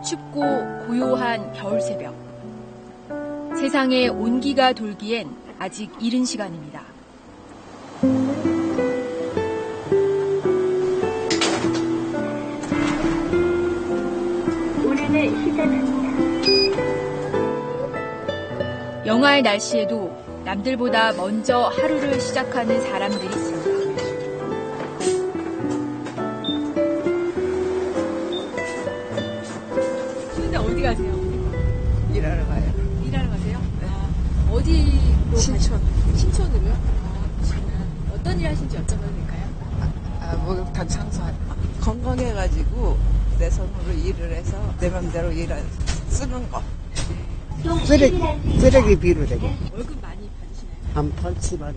춥고 고요한 겨울 새벽. 세상에 온기가 돌기엔 아직 이른 시간입니다. 운행을 시작합니다. 영하의 날씨에도 남들보다 먼저 하루를 시작하는 사람들이 있습니다. 근데 어디 가세요? 일하러 가요. 일하러 가세요? 네. 어디로 신촌. 신촌으로요? 그러시구나. 어떤 일 하신지 여쭤봐도 될까요? 목욕탕 청소하는. 건강해가지고 내 손으로 일을 해서 내 맘대로 쓰는 거. 쓰레기 비로 되게. 월급 많이 받으시나요? 한 80만 원.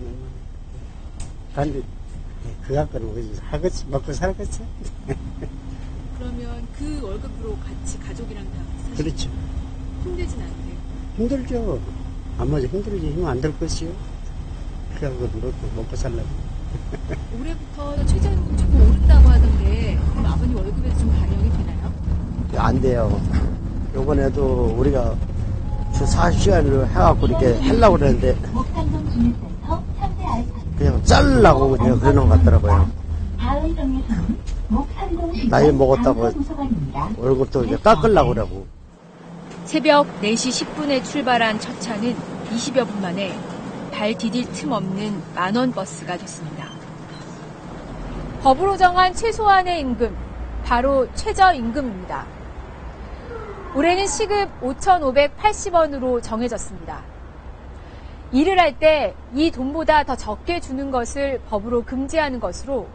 근데 그 갖고는 하겠지, 먹고 살겠지. 그러면 그 월급으로 같이 가족이랑 다 사시죠? 그렇죠. 힘들진 않으세요? 힘들죠. 아마 힘들지. 힘 안 들 것이요. 그래갖고 먹고 살려고. 올해부터 최저임금 조금 오른다고 하던데 그럼 아버님 월급에 좀 반영이 되나요? 안 돼요. 요번에도 우리가 주 40시간으로 해갖고 이렇게 하려고 그랬는데 목산동 주민센터 3대 알파. 그냥 자르려고 그냥 그러는 것 같더라고요. 다음 정류소는 목산동 시장 나이 먹었다고 강서도서관입니다. 월급도 이제 깎으려고 그러고. 새벽 4시 10분에 출발한 첫 차는 20여 분 만에 발 디딜 틈 없는 만원 버스가 됐습니다. 법으로 정한 최소한의 임금, 바로 최저임금입니다. 올해는 시급 5,580원으로 정해졌습니다. 일을 할 때 이 돈보다 더 적게 주는 것을 법으로 금지하는 것으로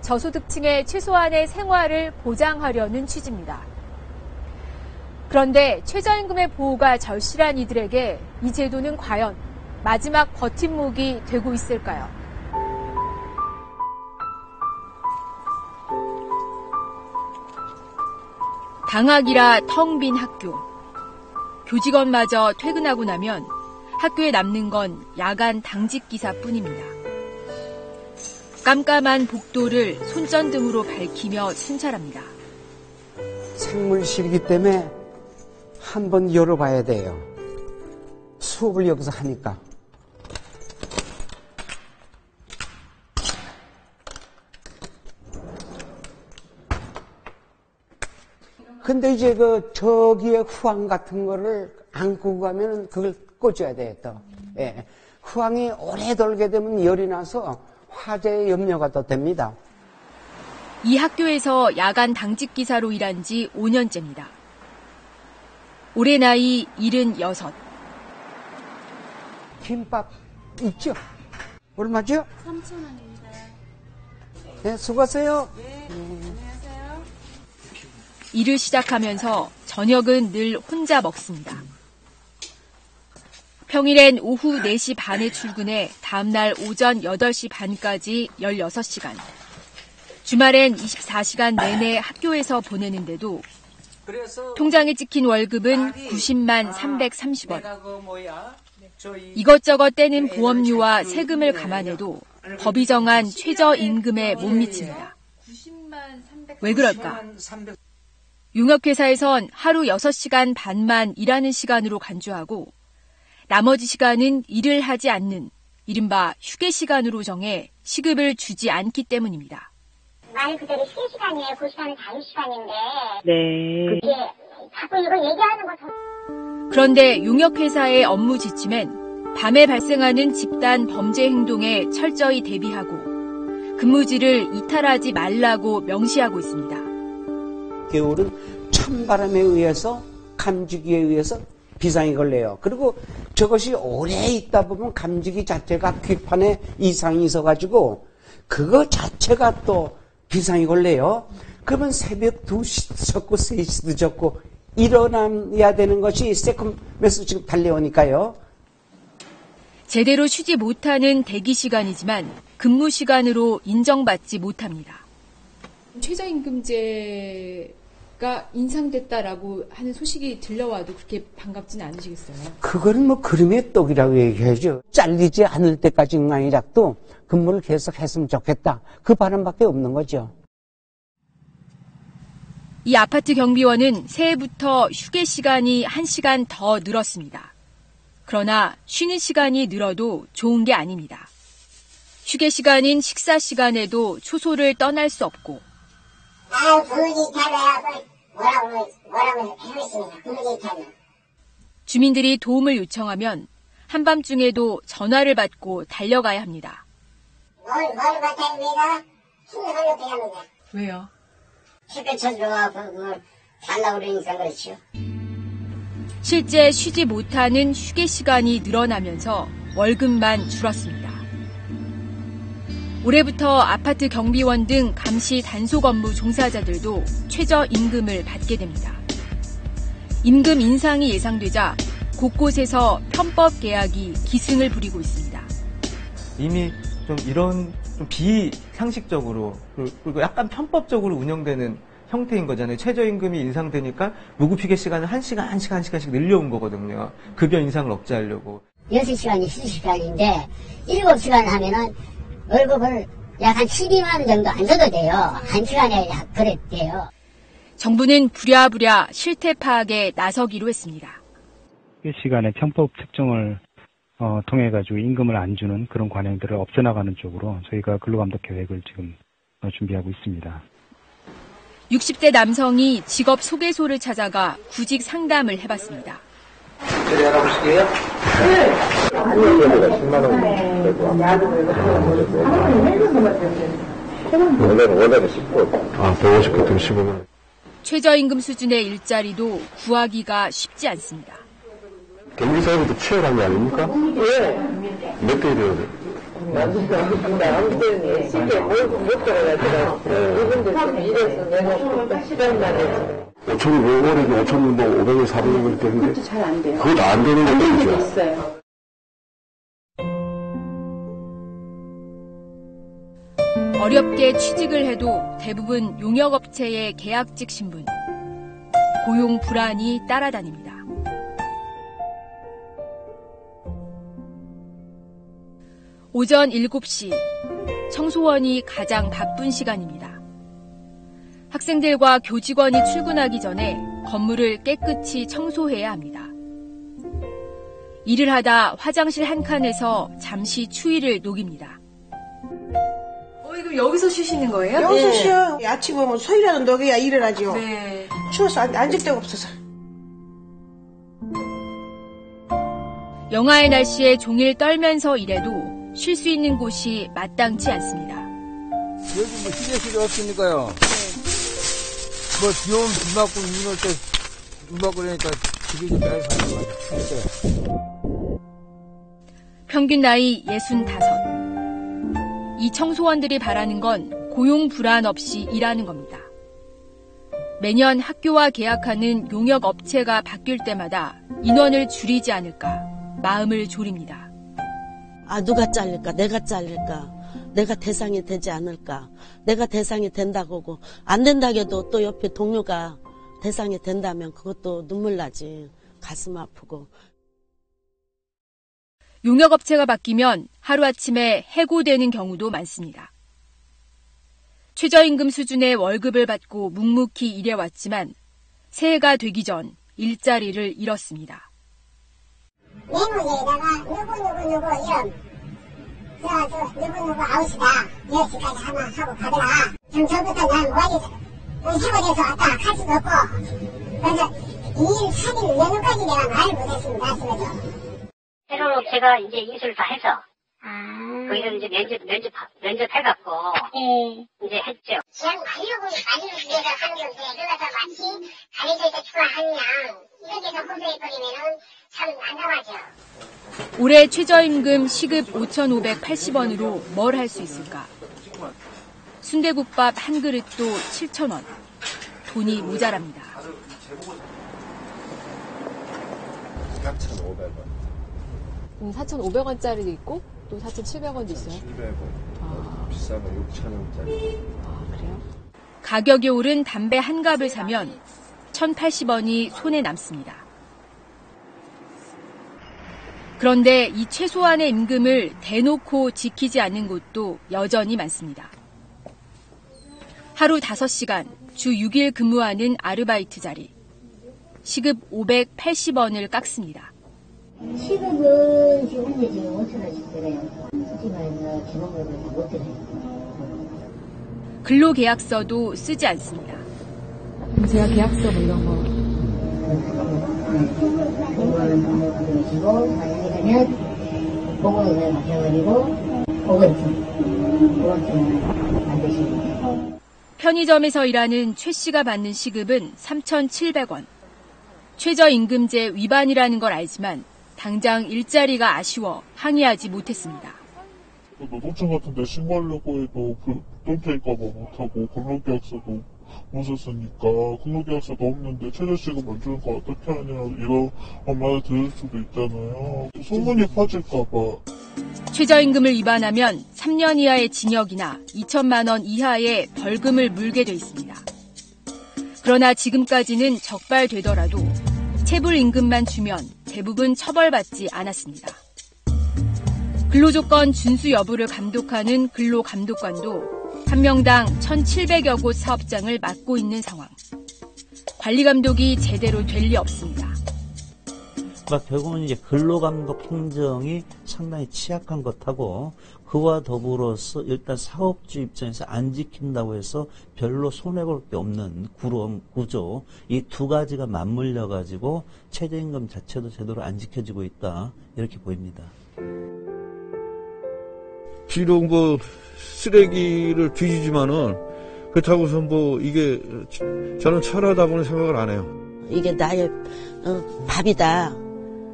저소득층의 최소한의 생활을 보장하려는 취지입니다. 그런데 최저임금의 보호가 절실한 이들에게 이 제도는 과연 마지막 버팀목이 되고 있을까요? 방학이라 텅 빈 학교. 교직원마저 퇴근하고 나면 학교에 남는 건 야간 당직 기사뿐입니다. 깜깜한 복도를 손전등으로 밝히며 순찰합니다. 생물실이기 때문에 한번 열어봐야 돼요. 수업을 여기서 하니까. 근데 이제 저기에 후황 같은 거를 안고 가면 그걸 꽂아야 돼요, 또. 예. 후황이 오래 돌게 되면 열이 나서 화재의 염려가 더 됩니다. 이 학교에서 야간 당직 기사로 일한 지 5년째입니다. 올해 나이 76. 김밥 있죠? 얼마죠? 3,000원입니다. 네, 수고하세요. 일을 시작하면서 저녁은 늘 혼자 먹습니다. 평일엔 오후 4시 반에 출근해 다음날 오전 8시 반까지 16시간. 주말엔 24시간 내내 학교에서 보내는데도 통장에 찍힌 월급은 90만 330원. 이것저것 떼는 보험료와 세금을 감안해도 법이 정한 최저임금에 못 미칩니다. 왜 그럴까? 용역회사에선 하루 6시간 반만 일하는 시간으로 간주하고 나머지 시간은 일을 하지 않는 이른바 휴게 시간으로 정해 시급을 주지 않기 때문입니다. 말 그대로 휴게 시간이에요. 그 시간은 자유 시간인데. 네. 그게 자꾸 이거 얘기하는 거. 그런데 용역회사의 업무 지침엔 밤에 발생하는 집단 범죄 행동에 철저히 대비하고 근무지를 이탈하지 말라고 명시하고 있습니다. 겨울은 찬바람에 의해서 감지기에 의해서 비상이 걸려요. 그리고 저것이 오래 있다 보면 감지기 자체가 귀판에 이상이 있어가지고 그거 자체가 또 비상이 걸려요. 그러면 새벽 2시 늦었고 3시 늦었고 일어나야 되는 것이 세컨에서 지금 달려오니까요. 제대로 쉬지 못하는 대기 시간이지만 근무 시간으로 인정받지 못합니다. 최저임금제가 인상됐다라고 하는 소식이 들려와도 그렇게 반갑지는 않으시겠어요? 그거는 뭐 그림의 떡이라고 얘기하죠. 잘리지 않을 때까지 응아이락도 근무를 계속 했으면 좋겠다. 그 바람밖에 없는 거죠. 이 아파트 경비원은 새해부터 휴게 시간이 1시간 더 늘었습니다. 그러나 쉬는 시간이 늘어도 좋은 게 아닙니다. 휴게 시간인 식사 시간에도 초소를 떠날 수 없고 주민들이 도움을 요청하면 한밤중에도 전화를 받고 달려가야 합니다. 왜요? 휴게 쳐들어가고 그걸 달라고 그러니까 그렇죠. 실제 쉬지 못하는 휴게 시간이 늘어나면서 월급만 줄었습니다. 올해부터 아파트 경비원 등 감시 단속 업무 종사자들도 최저임금을 받게 됩니다. 임금 인상이 예상되자 곳곳에서 편법 계약이 기승을 부리고 있습니다. 이미 좀 이런 좀 비상식적으로 그리고 약간 편법적으로 운영되는 형태인 거잖아요. 최저임금이 인상되니까 무급휴게 시간을 1시간씩 늘려온 거거든요. 급여 인상을 억제하려고. 6시간이 휴식시간인데 7시간 하면은 월급을 약 한 12만 원 정도 안 줘도 돼요. 1시간에 약 그랬대요. 정부는 부랴부랴 실태 파악에 나서기로 했습니다. 시간에 편법 측정을 통해 가지고 임금을 안 주는 그런 관행들을 없애나가는 쪽으로 저희가 근로감독 계획을 지금 준비하고 있습니다. 60대 남성이 직업 소개소를 찾아가 구직 상담을 해봤습니다. 저리 알아보시게요? 네. 10만 원 원래는 10분. 150부터 15만. 최저임금 수준의 일자리도 구하기가 쉽지 않습니다. 경비사업도 치열한 게 아닙니까? 예. 몇 대 일해야 돼? 남편이 쉽게 못 들어가더라고요. 이분들 좀 일해서 내가 시간만 해서. 5천이 월급이 5천 뭐 500원 400원 이렇게 되는데 그것도 잘 안 돼요. 그것도 안 되는 것도 안 되는 있죠. 게 있어요. 어렵게 취직을 해도 대부분 용역업체의 계약직 신분, 고용 불안이 따라다닙니다. 오전 7시, 청소원이 가장 바쁜 시간입니다. 학생들과 교직원이 출근하기 전에 건물을 깨끗이 청소해야 합니다. 일을 하다 화장실 한 칸에서 잠시 추위를 녹입니다. 그럼 여기서 쉬시는 거예요? 여기서 쉬어요. 아침에 오면 소이라도 녹여야 일을 하죠. 네. 추워서 앉을 데가 없어서. 영하의 날씨에 종일 떨면서 일해도 쉴 수 있는 곳이 마땅치 않습니다. 여기 뭐 휴게실이 없으니까요. 뭐 비 오면 비 맞고 눈 올 때 눈 맞고 그러니까 집이 좀 따로 사는 거 같아요. 평균 나이 65. 이 청소원들이 바라는 건 고용 불안 없이 일하는 겁니다. 매년 학교와 계약하는 용역 업체가 바뀔 때마다 인원을 줄이지 않을까 마음을 졸입니다. 누가 잘릴까? 내가 잘릴까? 내가 대상이 되지 않을까? 내가 대상이 된다고 하고 안 된다고 해도 또 옆에 동료가 대상이 된다면 그것도 눈물 나지. 가슴 아프고. 용역업체가 바뀌면 하루아침에 해고되는 경우도 많습니다. 최저임금 수준의 월급을 받고 묵묵히 일해왔지만 새해가 되기 전 일자리를 잃었습니다. 메모지에다가 누구 이름 누구 아웃이다 10시까지 하나 하고 가더라. 좀 전부터 난 머리 해고돼서 왔다 갈 수도 없고 그래서 2일 3일 내년까지 내가 말을 못했습니다. 아시면서 새로운 업체가 이제 인수를 다 해서 거기서 이제 면접해갖고 이제 했죠. 그냥 가려고 위해서 하는 건데 그거서 마치 가려질 때 좋아하냐 이런 데서 호소해버리면은 참 난감하죠. 올해 최저임금 시급 5,580원으로 뭘 할 수 있을까? 순대국밥 한 그릇도 7,000원. 돈이 모자랍니다. 4,500원. 4,500원짜리도 있고 또 4,700원도 있어요? 700원. 비싼 거 6,000원짜리. 그래요? 가격이 오른 담배 한 갑을 사면 1,080원이 손에 남습니다. 그런데 이 최소한의 임금을 대놓고 지키지 않는 곳도 여전히 많습니다. 하루 5시간, 주 6일 근무하는 아르바이트 자리. 시급 580원을 깎습니다. 시급은 지금 현재 지금 5,000원씩 드려요. 솔직히 말해서 기본급을 못 드려요. 근로계약서도 쓰지 않습니다. 제가 계약서 뭐 이런 거. 그거는 주고 만약에 되면 보고를 맡겨버리고 보고를 만드시면 돼요. 편의점에서 일하는 최 씨가 받는 시급은 3,700원. 최저임금제 위반이라는 걸 알지만 당장 일자리가 아쉬워 항의하지 못했습니다. 노동청 같은 데 신고하려고 해도 똥태일까봐 못하고 근로계약서도 못 썼으니까 근로계약서도 없는데 최저시급 안 주는 거 어떻게 하냐 이런 엄마가 들을 수도 있잖아요. 소문이 퍼질까봐. 최저임금을 위반하면 3년 이하의 징역이나 2천만 원 이하의 벌금을 물게 돼 있습니다. 그러나 지금까지는 적발되더라도 체불임금만 주면 대부분 처벌받지 않았습니다. 근로조건 준수 여부를 감독하는 근로감독관도 한 명당 1,700여 곳 사업장을 맡고 있는 상황. 관리감독이 제대로 될 리 없습니다. 그러니까 결국은 이제 근로감독 행정이 상당히 취약한 것하고 그와 더불어서 일단 사업주 입장에서 안 지킨다고 해서 별로 손해볼 게 없는 구조 이 두 가지가 맞물려 가지고 최저임금 자체도 제대로 안 지켜지고 있다 이렇게 보입니다. 비록 뭐 쓰레기를 뒤지지만은 그렇다고 해서 뭐 이게 저는 철하다고는 생각을 안 해요. 이게 나의 밥이다.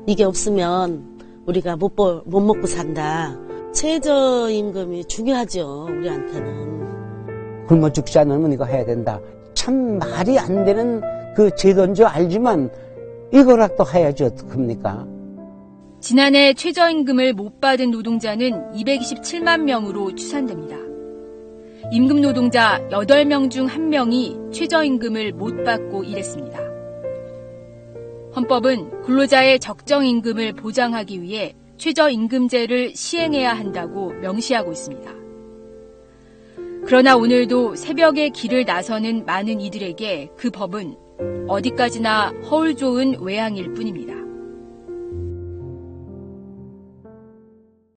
이게 없으면 우리가 못 먹고 산다. 최저임금이 중요하죠, 우리한테는. 굶어 죽지 않으면 이거 해야 된다. 참 말이 안 되는 그 제도인 줄 알지만 이거라도 해야지 어떡합니까? 지난해 최저임금을 못 받은 노동자는 227만 명으로 추산됩니다. 임금 노동자 8명 중 1명이 최저임금을 못 받고 일했습니다. 헌법은 근로자의 적정임금을 보장하기 위해 최저임금제를 시행해야 한다고 명시하고 있습니다. 그러나 오늘도 새벽에 길을 나서는 많은 이들에게 그 법은 어디까지나 허울 좋은 외항일 뿐입니다.